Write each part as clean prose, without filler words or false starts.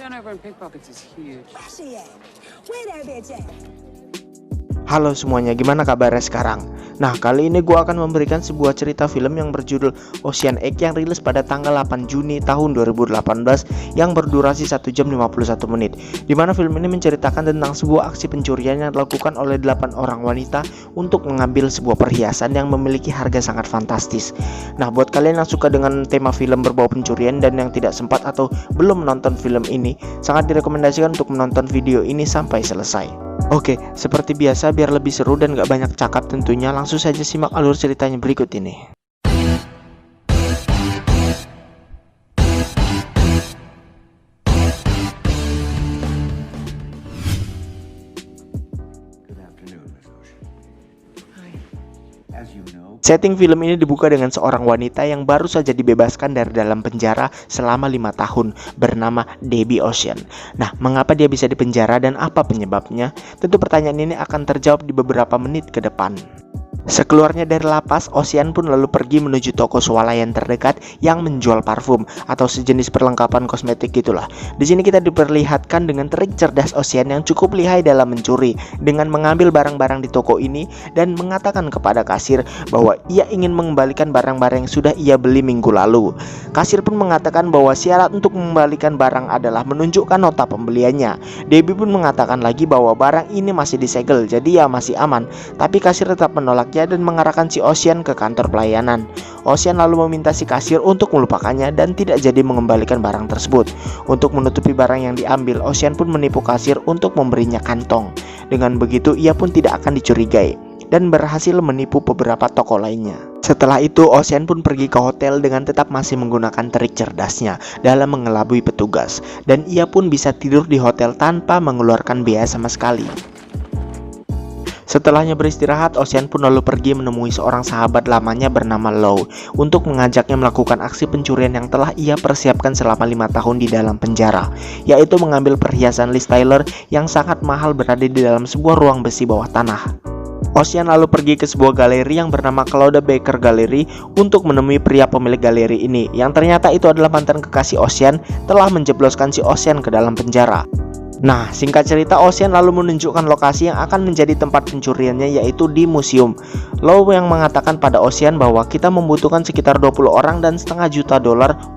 turnover in pickpockets is huge. Where she at? Where that bitch at? Halo semuanya, gimana kabarnya sekarang? Nah, kali ini gue akan memberikan sebuah cerita film yang berjudul Ocean 8 yang rilis pada tanggal 8 Juni tahun 2018 yang berdurasi 1 jam 51 menit. Dimana film ini menceritakan tentang sebuah aksi pencurian yang dilakukan oleh 8 orang wanita untuk mengambil sebuah perhiasan yang memiliki harga sangat fantastis. Nah, buat kalian yang suka dengan tema film berbau pencurian dan yang tidak sempat atau belum menonton film ini, sangat direkomendasikan untuk menonton video ini sampai selesai. Oke, seperti biasa biar lebih seru dan gak banyak cakap tentunya, langsung saja simak alur ceritanya berikut ini. Setting film ini dibuka dengan seorang wanita yang baru saja dibebaskan dari dalam penjara selama 5 tahun bernama Debbie Ocean. Nah, mengapa dia bisa dipenjara dan apa penyebabnya? Tentu pertanyaan ini akan terjawab di beberapa menit ke depan. Sekeluarnya dari lapas, Ocean pun lalu pergi menuju toko swalayan terdekat yang menjual parfum atau sejenis perlengkapan kosmetik gitulah. Di sini kita diperlihatkan dengan trik cerdas Ocean yang cukup lihai dalam mencuri dengan mengambil barang-barang di toko ini dan mengatakan kepada kasir bahwa ia ingin mengembalikan barang-barang yang sudah ia beli minggu lalu. Kasir pun mengatakan bahwa syarat untuk mengembalikan barang adalah menunjukkan nota pembeliannya. Debbie pun mengatakan lagi bahwa barang ini masih disegel, jadi ya masih aman. Tapi kasir tetap menolak dan mengarahkan si Ocean ke kantor pelayanan. Ocean lalu meminta si kasir untuk melupakannya dan tidak jadi mengembalikan barang tersebut. Untuk menutupi barang yang diambil, Ocean pun menipu kasir untuk memberinya kantong. Dengan begitu ia pun tidak akan dicurigai dan berhasil menipu beberapa toko lainnya. Setelah itu Ocean pun pergi ke hotel dengan tetap masih menggunakan trik cerdasnya dalam mengelabui petugas, dan ia pun bisa tidur di hotel tanpa mengeluarkan biaya sama sekali. Setelahnya beristirahat, Ocean pun lalu pergi menemui seorang sahabat lamanya bernama Low untuk mengajaknya melakukan aksi pencurian yang telah ia persiapkan selama 5 tahun di dalam penjara, yaitu mengambil perhiasan Liz Taylor yang sangat mahal berada di dalam sebuah ruang besi bawah tanah. Ocean lalu pergi ke sebuah galeri yang bernama Claude Baker Gallery untuk menemui pria pemilik galeri ini, yang ternyata itu adalah mantan kekasih Ocean telah menjebloskan si Ocean ke dalam penjara. Nah, singkat cerita, Ocean lalu menunjukkan lokasi yang akan menjadi tempat pencuriannya, yaitu di museum. Low yang mengatakan pada Ocean bahwa kita membutuhkan sekitar 20 orang dan $1,5 juta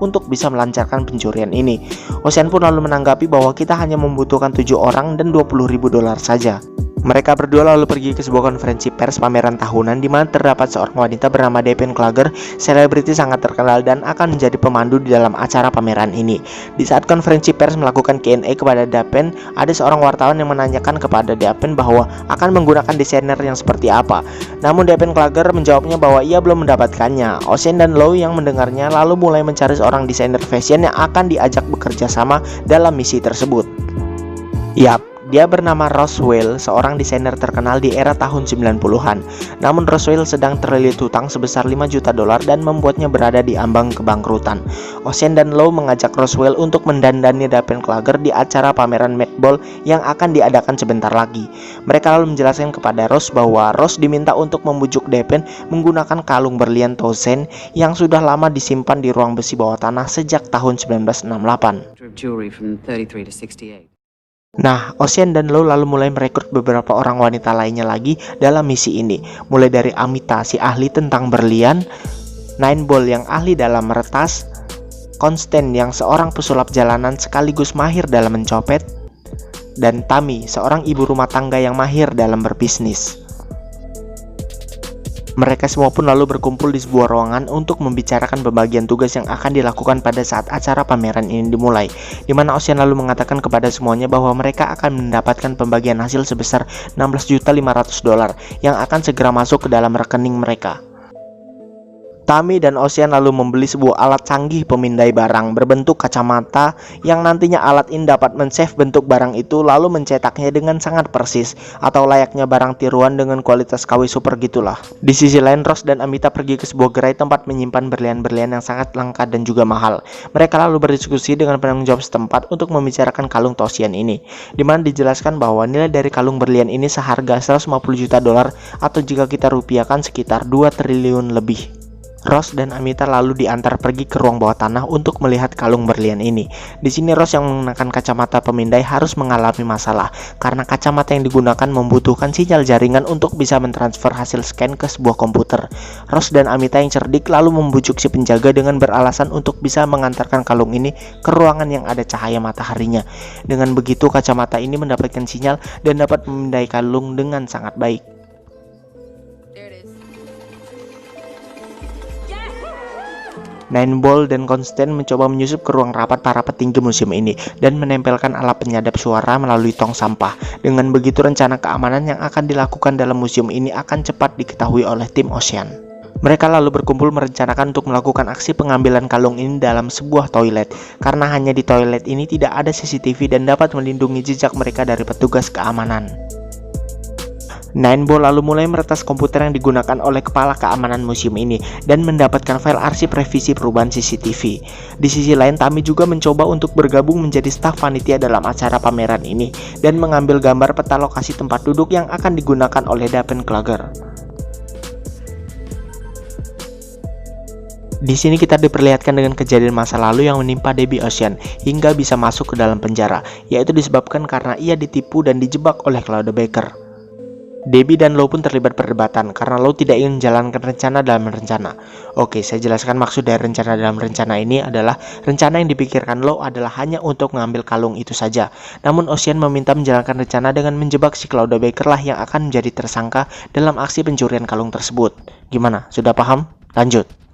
untuk bisa melancarkan pencurian ini. Ocean pun lalu menanggapi bahwa kita hanya membutuhkan 7 orang dan $20.000 saja. Mereka berdua lalu pergi ke sebuah konferensi pers pameran tahunan di mana terdapat seorang wanita bernama Devin Klager, selebriti sangat terkenal dan akan menjadi pemandu di dalam acara pameran ini. Di saat konferensi pers melakukan Q&A kepada Devin, ada seorang wartawan yang menanyakan kepada Devin bahwa akan menggunakan desainer yang seperti apa. Namun Devin Klager menjawabnya bahwa ia belum mendapatkannya. Ocean dan Low yang mendengarnya lalu mulai mencari seorang desainer fashion yang akan diajak bekerja sama dalam misi tersebut. Yap, dia bernama Roswell, seorang desainer terkenal di era tahun 90-an. Namun Roswell sedang terlilit hutang sebesar $5 juta dan membuatnya berada di ambang kebangkrutan. Ocean dan Low mengajak Roswell untuk mendandani Devin Klager di acara pameran Met Ball yang akan diadakan sebentar lagi. Mereka lalu menjelaskan kepada Ross bahwa Ross diminta untuk membujuk Devin menggunakan kalung berlian Tozen yang sudah lama disimpan di ruang besi bawah tanah sejak tahun 1968. Jewelry from 33 to 68. Nah, Ocean dan Low lalu mulai merekrut beberapa orang wanita lainnya lagi dalam misi ini, mulai dari Amita, si ahli tentang berlian, Nineball yang ahli dalam meretas, Constance yang seorang pesulap jalanan sekaligus mahir dalam mencopet, dan Tammy, seorang ibu rumah tangga yang mahir dalam berbisnis. Mereka semua pun lalu berkumpul di sebuah ruangan untuk membicarakan pembagian tugas yang akan dilakukan pada saat acara pameran ini dimulai, di mana Ocean lalu mengatakan kepada semuanya bahwa mereka akan mendapatkan pembagian hasil sebesar $16.500 yang akan segera masuk ke dalam rekening mereka. Tammy dan Ocean lalu membeli sebuah alat canggih pemindai barang berbentuk kacamata yang nantinya alat ini dapat men-save bentuk barang itu lalu mencetaknya dengan sangat persis, atau layaknya barang tiruan dengan kualitas KW super gitulah. Di sisi lain, Ross dan Amita pergi ke sebuah gerai tempat menyimpan berlian-berlian yang sangat langka dan juga mahal. Mereka lalu berdiskusi dengan penanggung jawab setempat untuk membicarakan kalung Ocean ini, di mana dijelaskan bahwa nilai dari kalung berlian ini seharga $150 juta atau jika kita rupiahkan sekitar 2 triliun lebih. Rose dan Amita lalu diantar pergi ke ruang bawah tanah untuk melihat kalung berlian ini. Di sini Rose yang menggunakan kacamata pemindai harus mengalami masalah karena kacamata yang digunakan membutuhkan sinyal jaringan untuk bisa mentransfer hasil scan ke sebuah komputer. Rose dan Amita yang cerdik lalu membujuk si penjaga dengan beralasan untuk bisa mengantarkan kalung ini ke ruangan yang ada cahaya mataharinya. Dengan begitu kacamata ini mendapatkan sinyal dan dapat memindai kalung dengan sangat baik. Nineball dan Constant mencoba menyusup ke ruang rapat para petinggi museum ini dan menempelkan alat penyadap suara melalui tong sampah. Dengan begitu rencana keamanan yang akan dilakukan dalam museum ini akan cepat diketahui oleh tim Ocean. Mereka lalu berkumpul merencanakan untuk melakukan aksi pengambilan kalung ini dalam sebuah toilet, karena hanya di toilet ini tidak ada CCTV dan dapat melindungi jejak mereka dari petugas keamanan. Nineball lalu mulai meretas komputer yang digunakan oleh kepala keamanan museum ini dan mendapatkan file arsip revisi perubahan CCTV. Di sisi lain, Tammy juga mencoba untuk bergabung menjadi staf panitia dalam acara pameran ini dan mengambil gambar peta lokasi tempat duduk yang akan digunakan oleh Dapen Kluger. Di sini kita diperlihatkan dengan kejadian masa lalu yang menimpa Debbie Ocean hingga bisa masuk ke dalam penjara, yaitu disebabkan karena ia ditipu dan dijebak oleh Claude Baker. Debbie dan Lo pun terlibat perdebatan karena Lo tidak ingin menjalankan rencana dalam rencana. Oke, saya jelaskan maksud dari rencana dalam rencana ini adalah rencana yang dipikirkan Lo adalah hanya untuk mengambil kalung itu saja. Namun Ocean meminta menjalankan rencana dengan menjebak si Claude Baker lah yang akan menjadi tersangka dalam aksi pencurian kalung tersebut. Gimana? Sudah paham? Lanjut.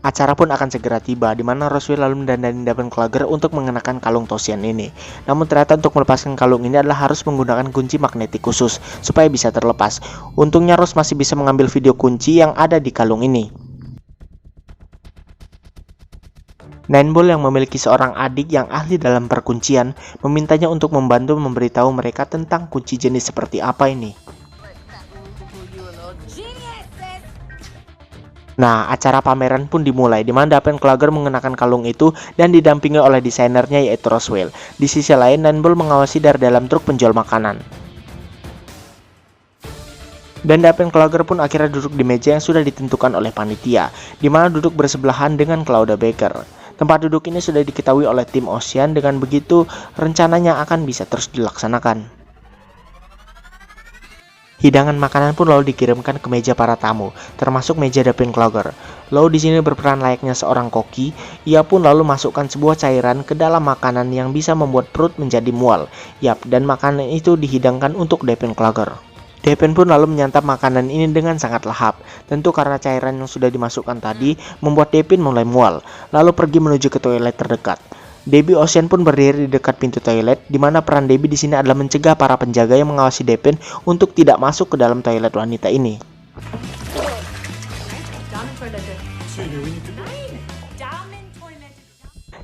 Acara pun akan segera tiba, di mana Roswell lalu mendandani Dapen Kluger untuk mengenakan kalung Tosian ini. Namun ternyata untuk melepaskan kalung ini adalah harus menggunakan kunci magnetik khusus supaya bisa terlepas. Untungnya Rose masih bisa mengambil video kunci yang ada di kalung ini. Nineball yang memiliki seorang adik yang ahli dalam perkuncian memintanya untuk membantu memberitahu mereka tentang kunci jenis seperti apa ini. Nah, acara pameran pun dimulai, di mana Dapen Kluger mengenakan kalung itu dan didampingi oleh desainernya yaitu Roswell. Di sisi lain, Nineball mengawasi dari dalam truk penjual makanan. Dan Dapen Kluger pun akhirnya duduk di meja yang sudah ditentukan oleh panitia, di mana duduk bersebelahan dengan Claude Baker. Tempat duduk ini sudah diketahui oleh tim Ocean, dengan begitu rencananya akan bisa terus dilaksanakan. Hidangan makanan pun lalu dikirimkan ke meja para tamu, termasuk meja Dapen Kluger. Lo di sini berperan layaknya seorang koki. Ia pun lalu masukkan sebuah cairan ke dalam makanan yang bisa membuat perut menjadi mual. Yap, dan makanan itu dihidangkan untuk Dapen Kluger. Dapen pun lalu menyantap makanan ini dengan sangat lahap. Tentu karena cairan yang sudah dimasukkan tadi membuat Dapen mulai mual, lalu pergi menuju ke toilet terdekat. Debbie Ocean pun berdiri di dekat pintu toilet, di mana peran Debbie di sini adalah mencegah para penjaga yang mengawasi Dapen untuk tidak masuk ke dalam toilet wanita ini.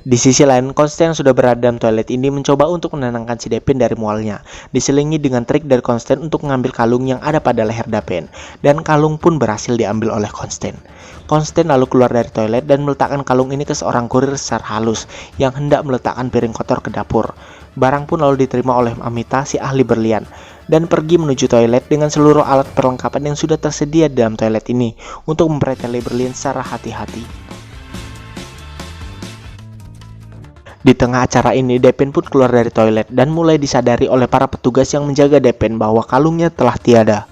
Di sisi lain, Constant yang sudah berada dalam toilet ini mencoba untuk menenangkan si Dapen dari mualnya, diselingi dengan trik dari Constant untuk mengambil kalung yang ada pada leher Dapen, dan kalung pun berhasil diambil oleh Constant. Constant lalu keluar dari toilet dan meletakkan kalung ini ke seorang kurir secara halus yang hendak meletakkan piring kotor ke dapur. Barang pun lalu diterima oleh Amita, si ahli berlian, dan pergi menuju toilet dengan seluruh alat perlengkapan yang sudah tersedia dalam toilet ini untuk mempreteli berlian secara hati-hati. Di tengah acara ini, Dapen pun keluar dari toilet dan mulai disadari oleh para petugas yang menjaga Dapen bahwa kalungnya telah tiada.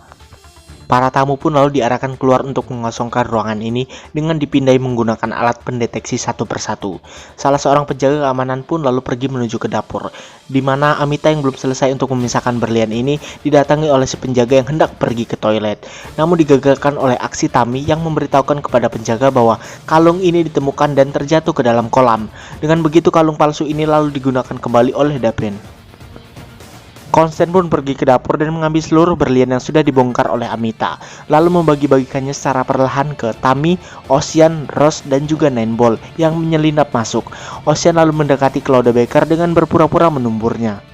Para tamu pun lalu diarahkan keluar untuk mengosongkan ruangan ini dengan dipindai menggunakan alat pendeteksi satu persatu. Salah seorang penjaga keamanan pun lalu pergi menuju ke dapur, di mana Amita yang belum selesai untuk memisahkan berlian ini didatangi oleh si penjaga yang hendak pergi ke toilet. Namun digagalkan oleh aksi Tammy yang memberitahukan kepada penjaga bahwa kalung ini ditemukan dan terjatuh ke dalam kolam. Dengan begitu kalung palsu ini lalu digunakan kembali oleh Dapen. Constant pun pergi ke dapur dan mengambil seluruh berlian yang sudah dibongkar oleh Amita, lalu membagi-bagikannya secara perlahan ke Tammy, Ocean, Rose, dan juga Nineball yang menyelinap masuk. Ocean lalu mendekati Claude Baker dengan berpura-pura menumburnya.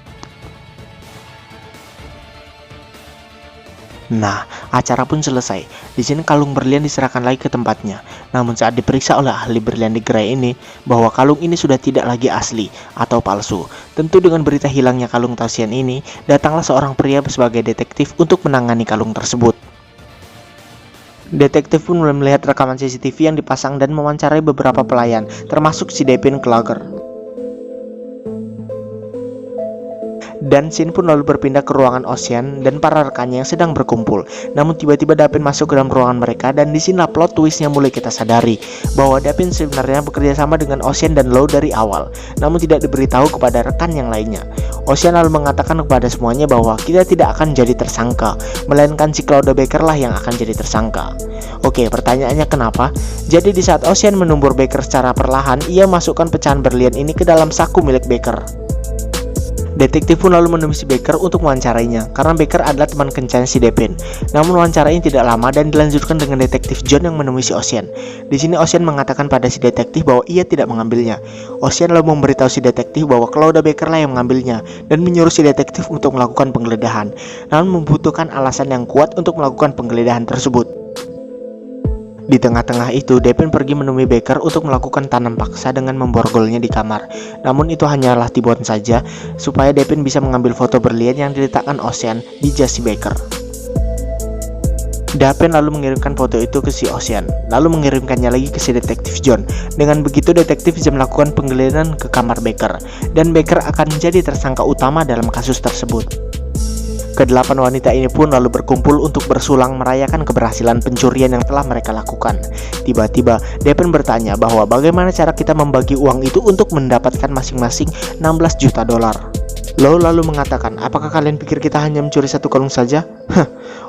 Nah, acara pun selesai. Di sini kalung berlian diserahkan lagi ke tempatnya. Namun saat diperiksa oleh ahli berlian di gerai ini, bahwa kalung ini sudah tidak lagi asli atau palsu. Tentu dengan berita hilangnya kalung Taoxian ini, datanglah seorang pria sebagai detektif untuk menangani kalung tersebut. Detektif pun mulai melihat rekaman CCTV yang dipasang dan mewawancarai beberapa pelayan, termasuk si Devin Klager. Dan scene pun lalu berpindah ke ruangan Ocean dan para rekannya yang sedang berkumpul. Namun tiba-tiba Dapin masuk ke dalam ruangan mereka, dan disinilah plot twist yang mulai kita sadari bahwa Dapin sebenarnya bekerja sama dengan Ocean dan Low dari awal, namun tidak diberitahu kepada rekan yang lainnya. Ocean lalu mengatakan kepada semuanya bahwa kita tidak akan jadi tersangka, melainkan si Claudia Baker lah yang akan jadi tersangka. Oke, pertanyaannya kenapa? Jadi di saat Ocean menumbur Baker secara perlahan, ia masukkan pecahan berlian ini ke dalam saku milik Baker. Detektif pun lalu menemui si Baker untuk mewawancarainya, karena Baker adalah teman kencan si Devin. Namun wawancara ini tidak lama dan dilanjutkan dengan detektif John yang menemui si Ocean. Di sini Ocean mengatakan pada si detektif bahwa ia tidak mengambilnya. Ocean lalu memberitahu si detektif bahwa Claudia Baker lah yang mengambilnya dan menyuruh si detektif untuk melakukan penggeledahan, namun membutuhkan alasan yang kuat untuk melakukan penggeledahan tersebut. Di tengah-tengah itu, Devin pergi menemui Baker untuk melakukan tanam paksa dengan memborgolnya di kamar. Namun itu hanyalah tipuan saja, supaya Devin bisa mengambil foto berlian yang diletakkan Ocean di jas si Baker. Devin lalu mengirimkan foto itu ke si Ocean, lalu mengirimkannya lagi ke si detektif John. Dengan begitu detektif bisa melakukan penggeledahan ke kamar Baker, dan Baker akan menjadi tersangka utama dalam kasus tersebut. Kedelapan wanita ini pun lalu berkumpul untuk bersulang merayakan keberhasilan pencurian yang telah mereka lakukan. Tiba-tiba, Devin bertanya bahwa bagaimana cara kita membagi uang itu untuk mendapatkan masing-masing 16 juta dolar. Low lalu mengatakan, apakah kalian pikir kita hanya mencuri satu kalung saja?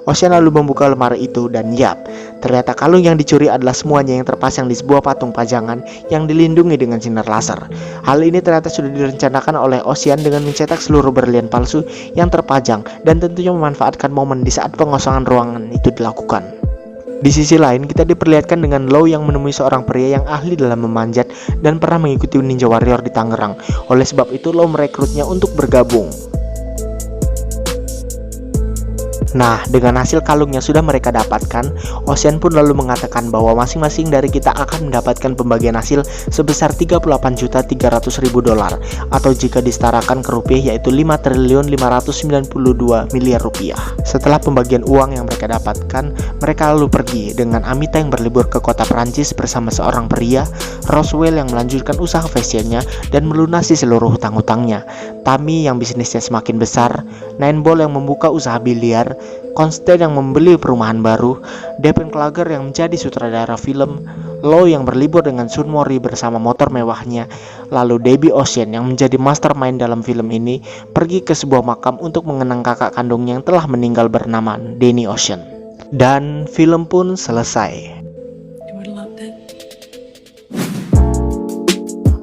Ocean lalu membuka lemari itu dan yap, ternyata kalung yang dicuri adalah semuanya yang terpasang di sebuah patung pajangan yang dilindungi dengan sinar laser. Hal ini ternyata sudah direncanakan oleh Ocean dengan mencetak seluruh berlian palsu yang terpajang dan tentunya memanfaatkan momen di saat pengosongan ruangan itu dilakukan. Di sisi lain, kita diperlihatkan dengan Low yang menemui seorang pria yang ahli dalam memanjat dan pernah mengikuti Ninja Warrior di Tangerang. Oleh sebab itu, Low merekrutnya untuk bergabung. Nah, dengan hasil kalung yang sudah mereka dapatkan, Ocean pun lalu mengatakan bahwa masing-masing dari kita akan mendapatkan pembagian hasil sebesar 38.300.000 dolar, atau jika disetarakan ke rupiah yaitu 5.592 miliar rupiah. Setelah pembagian uang yang mereka dapatkan, mereka lalu pergi dengan Amita yang berlibur ke kota Perancis bersama seorang pria, Roswell yang melanjutkan usaha fashionnya dan melunasi seluruh hutang-hutangnya, Tammy yang bisnisnya semakin besar, Nineball yang membuka usaha biliar, Constant yang membeli perumahan baru, Devin Klager yang menjadi sutradara film, Low yang berlibur dengan Sun Mori bersama motor mewahnya, lalu Debbie Ocean yang menjadi mastermind dalam film ini pergi ke sebuah makam untuk mengenang kakak kandungnya yang telah meninggal bernama Danny Ocean. Dan film pun selesai.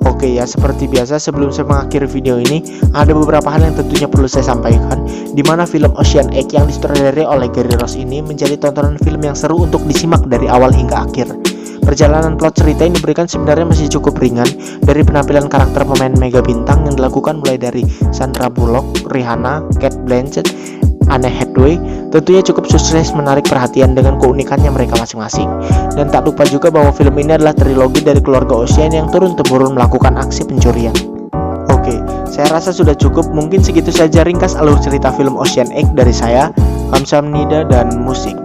Oke ya, seperti biasa sebelum saya mengakhiri video ini, ada beberapa hal yang tentunya perlu saya sampaikan, di mana film Ocean 8 yang disutradarai oleh Gary Ross ini menjadi tontonan film yang seru untuk disimak dari awal hingga akhir. Perjalanan plot cerita yang diberikan sebenarnya masih cukup ringan, dari penampilan karakter pemain mega bintang yang dilakukan mulai dari Sandra Bullock, Rihanna, Cate Blanchett, Anne Hathaway, tentunya cukup sukses menarik perhatian dengan keunikannya mereka masing-masing. Dan tak lupa juga bahwa film ini adalah trilogi dari keluarga Ocean yang turun-temurun melakukan aksi pencurian. Oke, saya rasa sudah cukup. Mungkin segitu saja ringkas alur cerita film Ocean 8 dari saya. Kamsahamnida dan musik.